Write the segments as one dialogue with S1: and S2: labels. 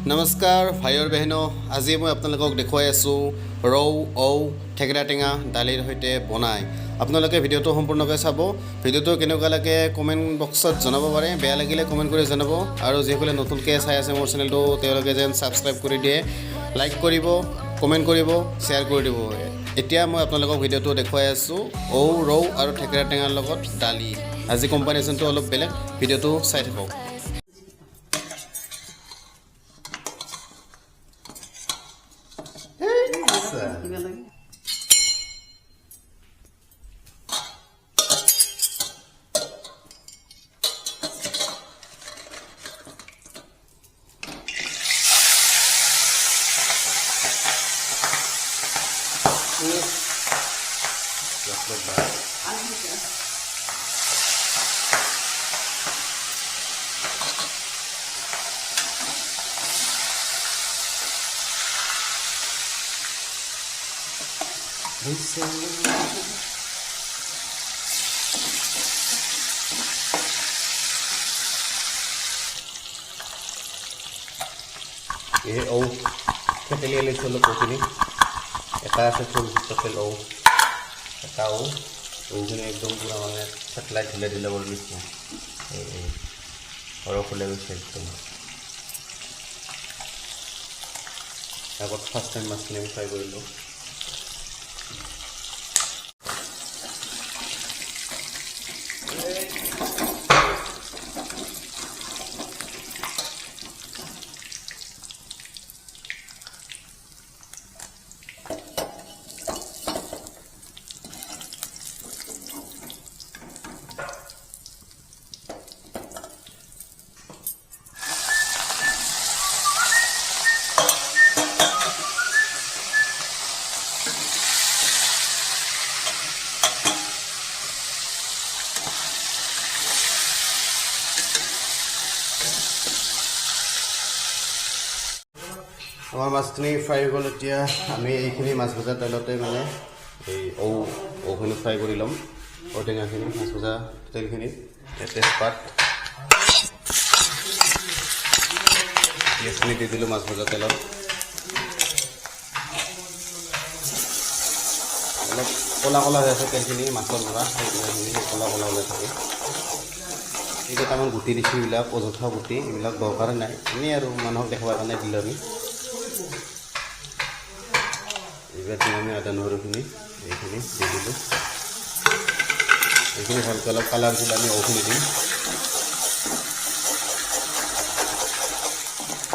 S1: নমস্কাৰ ভাই আৰু বহেনো আজি মই আপোনালোকক দেখুৱাই আছোঁ ৰৌ থেকেৰা টেঙা দালিৰ সৈতে বনাই আপোনালোকে ভিডিঅ'টো সম্পূৰ্ণকৈ চাব ভিডিঅ'টো কেনেকুৱা লাগে কমেণ্ট বক্সত জনাব পাৰে বেয়া লাগিলে কমেণ্ট কৰি জনাব আৰু যিসকলে নতুনকৈ চাই আছে মোৰ চেনেলটো তেওঁলোকে যেন ছাবস্ক্ৰাইব কৰি দিয়ে লাইক কৰিব কমেণ্ট কৰিব শ্বেয়াৰ কৰি দিব এতিয়া মই আপোনালোকক ভিডিঅ'টো দেখুৱাই আছোঁ ৰৌ আৰু থেকেৰা টেঙাৰ লগত দালি আজি কম্বিনেশ্যনটো অলপ বেলেগ ভিডিঅ'টো চাই থাকক ये থেতেলি লৈছোঁ অলপ ঔখিনি এটা আছে ফুল টোটেল এটা ঔখিনি একদম পুৰা মানে চেটেলাইট ঢিলা কৰি দিছোঁ সৰহ ফুলে গৈছে একদম আগত ফাৰ্ষ্ট টাইম মাছখিনি আমি ফ্ৰাই কৰিলোঁ আমাৰ মাছখিনি ফ্ৰাই হৈ গ'ল এতিয়া আমি এইখিনি মাছ ভজা তেলতে মানে এই ঔখিনি ফ্ৰাই কৰি ল'ম ঔটেঙাখিনি মাছ ভজা তেলখিনি তেজপাত পিঁয়াজখিনি দি দিলোঁ মাছ ভজা তেলত অলপ ক'লা ক'লা হৈ আছে তেলখিনি মাছৰ পৰা সেইখিনি ক'লা ক'লা হৈ থাকে এই কেইটামান গুটি দিছোঁ এইবিলাক অযথা গুটি এইবিলাক দৰকাৰ নাই এনেই আৰু মানুহক দেখুৱাৰ কাৰণে দিলোঁ আমি এইবাৰ আমি আদা নহৰুখিনি এইখিনি দি দিলোঁ এইখিনি ভালকৈ অলপ কালাৰ দিলে আমি ঔখিনি দিম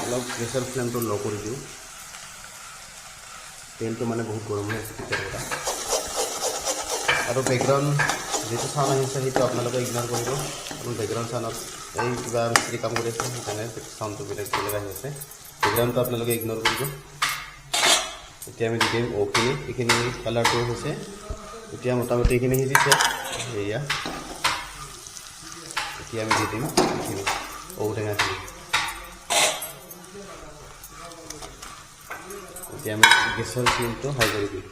S1: অলপ গেছৰ ফ্লেমটো ল' কৰি দিওঁ তেলটো মানে বহুত গৰম হৈ আছে তেতিয়াৰ পৰা আৰু বেকগ্ৰাউণ্ড যিটো চাউণ্ড আহিছে সেইটো আপোনালোকে ইগন'ৰ কৰিব আৰু বেকগ্ৰাউণ্ড চাউণ্ডত এই কিবা মিস্ত্ৰী কাম কৰি আছে সেইকাৰণে চাউণ্ডটো বেলেগ আহি আছে বেকগ্ৰাউণ্ডটো আপোনালোকে ইগন'ৰ কৰিব এতিয়া আমি দি দিম ঔখিনি এইখিনি কালাৰটো হৈছে এতিয়া মোটামুটি এইখিনি সিজিছে এয়া এতিয়া আমি দি দিম এইখিনি ঔটেঙাখিনি এতিয়া আমি গেছৰ ফ্লেমটো হাই কৰি দিম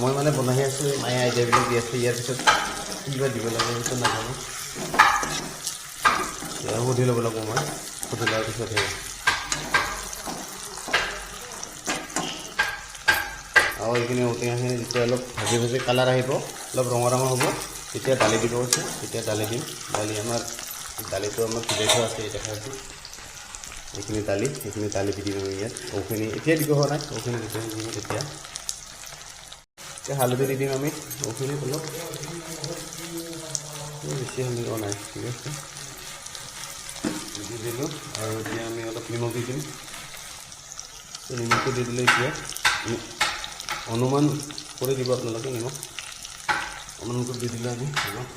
S1: মই মানে বনাই আছোঁ মায়ে আইডিয়াবিলাক দি আছে ইয়াৰ পিছত কিবা দিব লাগে সেইটো নাজানো সুধি ল'ব লাগিব মই সুধি লোৱাৰ পিছতহে আৰু এইখিনি ঔটেঙাখিনি যেতিয়া অলপ ভাজি ভাজি কালাৰ আহিব অলপ ৰঙা হ'ব তেতিয়া দালি দিব কৈছে তেতিয়া দালি দিম আমাৰ দালিটো আমাৰ ভিজাই থোৱা আছে দেখা আছে এইখিনি দালি দি দিম আমি ইয়াত ঔখিনি এতিয়া দিব হোৱা নাই ঔখিনি যেতিয়া দিম তেতিয়া হালধি দি দিম আমি ঔখিনি অলপ বেছি হালধি দিয়া নাই ঠিক আছে দি দিলোঁ আৰু এতিয়া আমি অলপ নিমখ দি দিম নিমখটো দি দিলে এতিয়া অনুমান কৰি দিব আপোনালোকে নিমখ অনুমানটো দি দিলে আমি নিমখ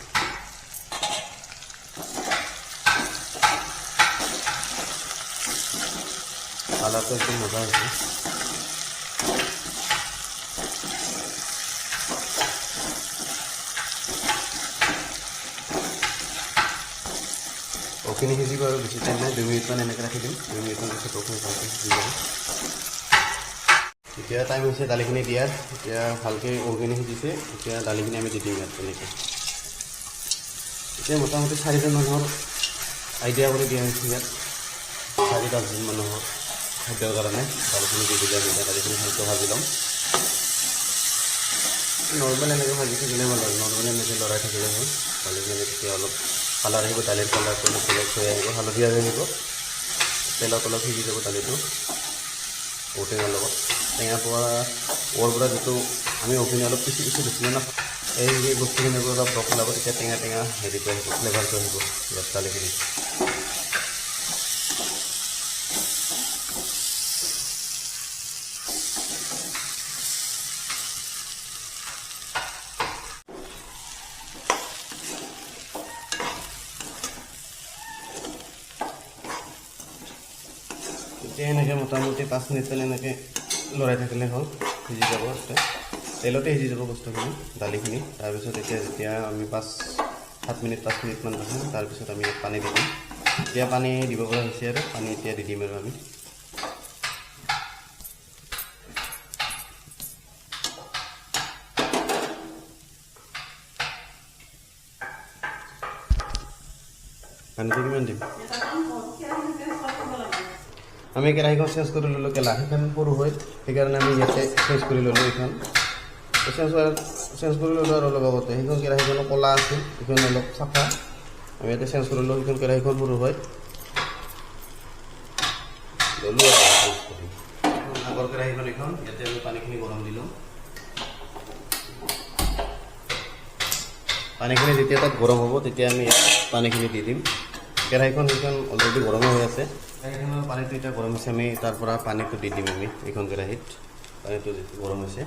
S1: কালাৰটো একদম মজা হৈছে ঔখিনি সিজিব আৰু বেছি টাইম নাই 2 মিনিটমান এনেকৈ ৰাখি দিম 2 মিনিটমান পিছত ঔখিনি ভালকৈ সিজি যাব এতিয়া টাইম হৈছে দালিখিনি দিয়াৰ এতিয়া ভালকৈ ঔখিনি সিজিছে এতিয়া দালিখিনি আমি দি দিম ইয়াত তেনেকৈ এতিয়া মোটামুটি 4জন মানুহৰ আইডিয়া কৰি দিয়া হৈছে ইয়াত 4-5জন মানুহৰ খাদ্যৰ কাৰণে দালিখিনি দি দিলে আমি দালিখিনি ভালকৈ ভাজি ল'ম নৰ্মেল এনেকৈ ভাজি থাকিলে ভাল হয় নৰ্মেল এনেকৈ লৰাই থাকিলে হ'ল দালিখিনি তেতিয়া অলপ কালাৰ আহিব দালিৰ কালাৰটো অলপ হৈ আহিব হালধীয়া হৈ আহিব তেলত অলপ সিজি যাব দালিটো ঔটেঙাৰ লগত টেঙাৰ পৰা যিটো আমি ঔখিনি অলপ পিছি দিছিলোঁ না এই বস্তুখিনিৰ পৰা অলপ ৰস ওলাব তেতিয়া টেঙা হেৰিটো আহিব ফ্লেভাৰটো আহিব ইয়াত দালিখিনি এতিয়া এনেকৈ মোটামুটি 5 মিনিটমান এনেকৈ লৰাই থাকিলে হ'ল সিজি যাব তেলতে সিজি যাব বস্তুখিনি দালিখিনি তাৰপিছত যেতিয়া আমি 5 মিনিটমান ৰাখিম তাৰপিছত আমি পানী দি দিম এতিয়া পানী দিব পৰা হৈছে আৰু পানী এতিয়া দি দিম আৰু আমি পানীটো কিমান দিম আমি কেৰাহীখন চেঞ্জ কৰি ল'লোঁ কেলা সেইখন সৰু হয় সেইকাৰণে আমি ইয়াতে চেঞ্জ কৰি ল'লোঁ এইখন চেঞ্জ কৰি ল'লোঁ আৰু অলপ আগতে সেইখন কেৰাহীখন ক'লা আছিল সেইখন অলপ চাফা আমি ইয়াতে চেঞ্জ কৰি ল'লোঁ সেইখন কেৰাহীখন সৰু হয় ল'লোঁ আগৰ কেৰাহীখন এইখন ইয়াতে আমি পানীখিনি গৰম দিলোঁ পানীখিনি যেতিয়া তাত গৰম হ'ব তেতিয়া আমি পানীখিনি দি দিম কেৰাহীখন সেইখন অলৰেডি গৰমে হৈ আছে কেৰাহীখনৰ পানীটো এতিয়া গৰম হৈছে আমি তাৰ পৰা পানীটো দি দিম আমি এইখন কেৰাহীত পানীটো গৰম হৈছে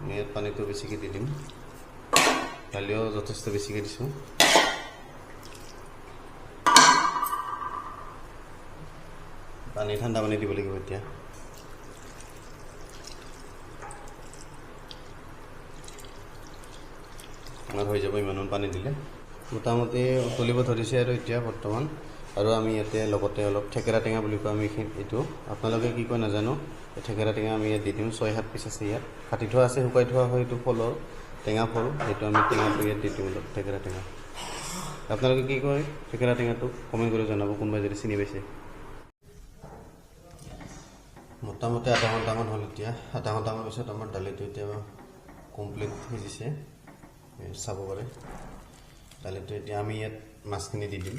S1: আমি ইয়াত পানীটো বেছিকৈ দি দিম দালিও যথেষ্ট বেছিকৈ দিছোঁ ঠাণ্ডা পানী দিব লাগিব এতিয়া আমাৰ হৈ যাব ইমানমান পানী দিলে মোটামুটি উতলিব ধৰিছে আৰু এতিয়া বৰ্তমান আৰু আমি ইয়াতে লগতে অলপ থেকেৰা টেঙা বুলি কওঁ আমি এইটো আপোনালোকে কি কয় নাজানো থেকেৰা টেঙা আমি ইয়াত দি দিম 6-7 পিচ আছে ইয়াত কাটি থোৱা আছে শুকাই থোৱা হয় এইটো ফলৰ টেঙা ফল সেইটো আমি টেঙাটো ইয়াত দি দিম অলপ থেকেৰা টেঙা আপোনালোকে কি কয় থেকেৰা টেঙাটো কমেণ্ট কৰি জনাব কোনোবাই যদি চিনি পাইছে মোটামুটি আধা ঘণ্টামান হ'ল এতিয়া আধা ঘণ্টামান পিছত আমাৰ দালিটো এতিয়া কমপ্লিট সিজিছে চাব পাৰে দালিটো এতিয়া আমি ইয়াত মাছখিনি দি দিম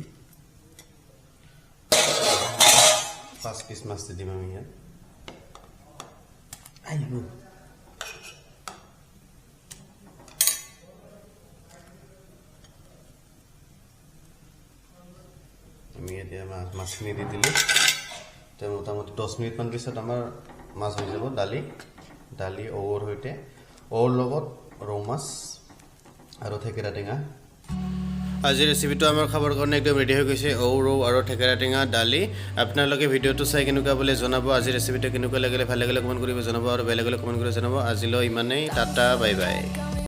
S1: 5 পিচ মাছ দি দিম আমি ইয়াত আমি এতিয়া মাছখিনি দি দিলোঁ এতিয়া মোটামুটি 10 মিনিটমান পিছত আমাৰ মাছ হৈ যাব দালি ঔৰ সৈতে ঔৰ লগত ৰৌ মাছ আৰু থেকেৰা টেঙা আজিৰ ৰেচিপিটো আমাৰ খাবৰ কাৰণে একদম ৰেডি হৈ গৈছে ৰৌ আৰু থেকেৰা টেঙা দালি আপোনালোকে ভিডিঅ'টো চাই কেনেকুৱা বুলি জনাব আজিৰ ৰেচিপিটো কেনেকুৱা লাগিলে ভাল লাগিলে কমেণ্ট কৰিব জনাব আৰু বেলেগ কমেণ্ট কৰি জনাব আজিলৈ ইমানেই টাটা বাই বাই